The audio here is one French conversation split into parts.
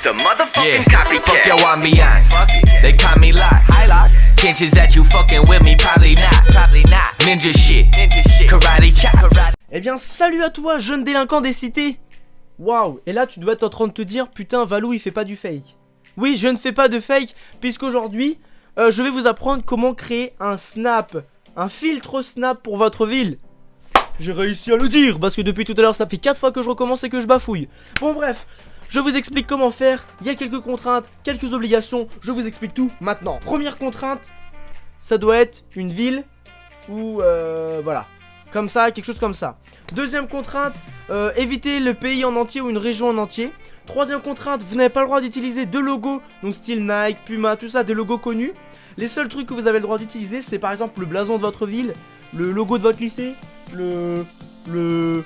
just a motherfucking Fuck copycat. your ambiance. They call me Locks. Chances that you fucking with me, probably not. Ninja shit. Karate chop. Eh bien salut à toi jeune délinquant des cités. Waouh, et là tu dois être en train de te dire putain Valou il fait pas du fake. Oui, je ne fais pas de fake puisqu'aujourd'hui je vais vous apprendre comment créer un snap, un filtre snap pour votre ville. J'ai réussi à le dire parce que depuis tout à l'heure ça fait 4 fois que je recommence et que je bafouille. Bon bref, je vous explique comment faire, il y a quelques contraintes, quelques obligations, je vous explique tout maintenant. Première contrainte, ça doit être une ville ou voilà, comme ça, quelque chose comme ça. Deuxième contrainte, évitez le pays en entier ou une région en entier. Troisième contrainte, vous n'avez pas le droit d'utiliser de logos, donc style Nike, Puma, tout ça, des logos connus. Les seuls trucs que vous avez le droit d'utiliser, c'est par exemple le blason de votre ville, le logo de votre lycée, le logo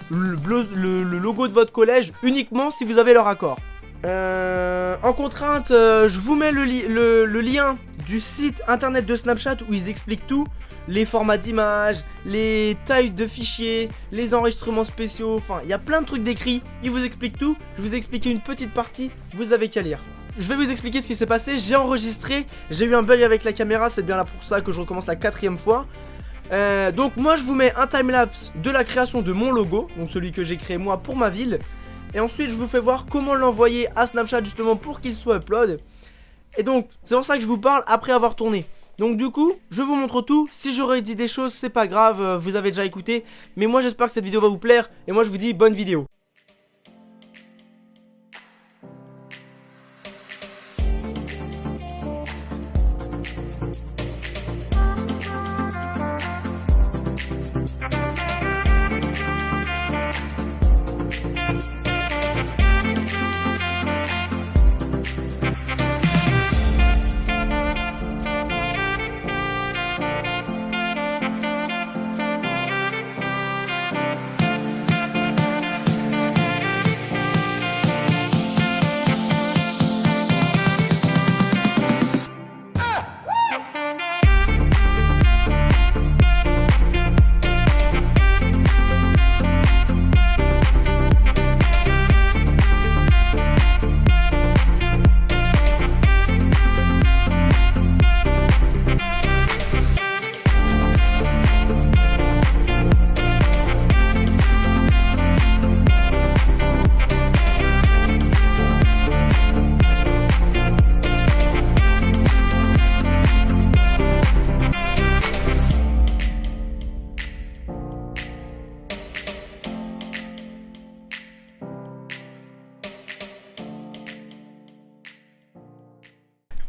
de votre collège, uniquement si vous avez leur accord. En contrainte, je vous mets le lien du site internet de Snapchat où ils expliquent tout. Les formats d'images, les tailles de fichiers, les enregistrements spéciaux, enfin il y a plein de trucs décrits, ils vous expliquent tout. Je vais vous expliquer une petite partie, vous avez qu'à lire. Je vais vous expliquer ce qui s'est passé, j'ai enregistré, j'ai eu un bug avec la caméra, c'est bien là pour ça que je recommence la 4e fois. Donc moi je vous mets un timelapse de la création de mon logo, donc celui que j'ai créé moi pour ma ville. Et ensuite je vous fais voir comment l'envoyer à Snapchat justement pour qu'il soit upload. Et donc c'est pour ça que je vous parle après avoir tourné. Donc du coup je vous montre tout. Si j'aurais dit des choses c'est pas grave, vous avez déjà écouté. Mais moi j'espère que cette vidéo va vous plaire. Et moi je vous dis bonne vidéo.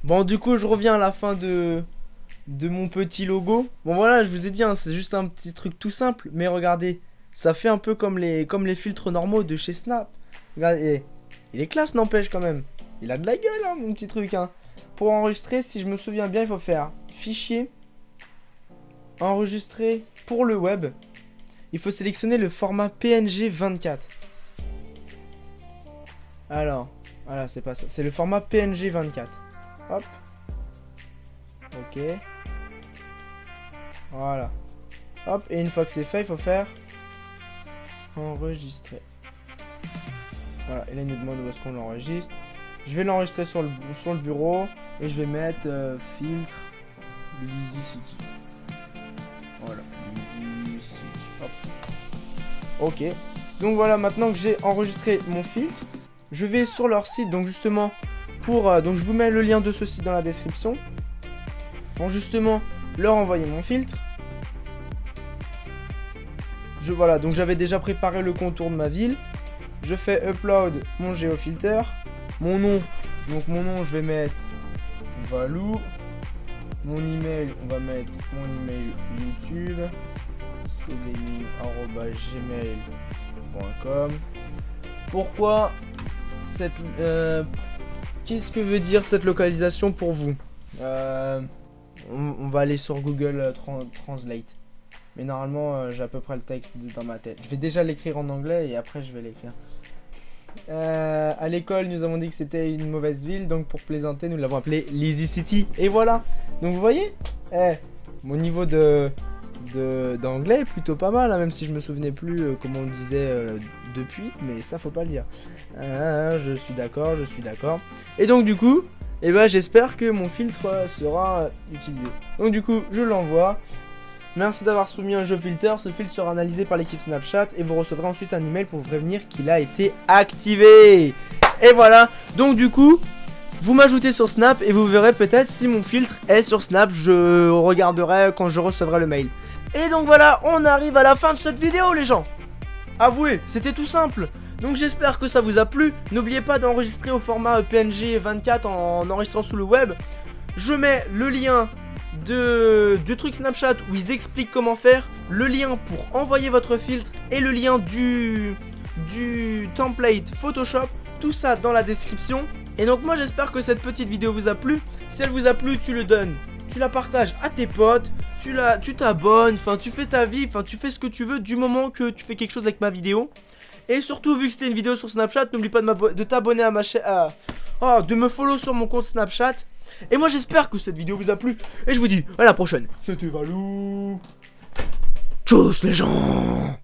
Bon du coup je reviens à la fin de mon petit logo. Bon voilà, je vous ai dit hein, c'est juste un petit truc tout simple. Mais regardez, ça fait un peu comme les filtres normaux de chez Snap. Regardez, il est classe n'empêche quand même. Il a de la gueule hein, mon petit truc hein. Pour enregistrer, si je me souviens bien, il faut faire fichier, enregistrer pour le web. Il faut sélectionner le format PNG 24. Alors, voilà c'est pas ça, c'est le format PNG 24. Hop. Ok. Voilà. Hop. Et une fois que c'est fait, il faut faire enregistrer. Voilà. Et là, il nous demande où est-ce qu'on l'enregistre. Je vais l'enregistrer sur le bureau. Et je vais mettre filtre Lazy City. Voilà. Lazy City. Hop. Ok. Donc voilà, maintenant que j'ai enregistré mon filtre, je vais sur leur site. Donc justement... donc je vous mets le lien de ce site dans la description pour justement leur envoyer mon filtre. Voilà, donc j'avais déjà préparé le contour de ma ville. Je fais upload mon géofilter, mon nom. Donc mon nom je vais mettre Valou. Mon email on va mettre mon email YouTube gmail.com. Pourquoi cette qu'est-ce que veut dire cette localisation pour vous? On va aller sur Google Translate. Mais normalement, j'ai à peu près le texte dans ma tête. Je vais déjà l'écrire en anglais et après je vais l'écrire. À l'école, nous avons dit que c'était une mauvaise ville. Donc pour plaisanter, nous l'avons appelée Lazy City. Et voilà. Donc vous voyez, mon niveau d'anglais est plutôt pas mal. Hein, même si je me souvenais plus comment on le disait depuis, mais ça faut pas le dire. Je suis d'accord. Et donc du coup, eh ben, j'espère que mon filtre sera utilisé. Donc du coup, je l'envoie. Merci d'avoir soumis un jeu filter. Ce filtre sera analysé par l'équipe Snapchat et vous recevrez ensuite un email pour vous prévenir qu'il a été activé. Et voilà. Donc du coup, vous m'ajoutez sur Snap et vous verrez peut-être si mon filtre est sur Snap. Je regarderai quand je recevrai le mail. Et donc voilà, on arrive à la fin de cette vidéo les gens. Avouez, c'était tout simple. Donc j'espère que ça vous a plu. N'oubliez pas d'enregistrer au format PNG 24 en enregistrant sous le web. Je mets le lien du truc Snapchat où ils expliquent comment faire, le lien pour envoyer votre filtre et le lien du template Photoshop. Tout ça dans la description. Et donc moi j'espère que cette petite vidéo vous a plu. Si elle vous a plu, tu le donnes, tu la partages à tes potes, tu t'abonnes, enfin tu fais ta vie, enfin tu fais ce que tu veux du moment que tu fais quelque chose avec ma vidéo. Et surtout vu que c'était une vidéo sur Snapchat, n'oublie pas de t'abonner à ma chaîne, de me follow sur mon compte Snapchat. Et moi j'espère que cette vidéo vous a plu. Et je vous dis à la prochaine. C'était Valou. Tchuss les gens.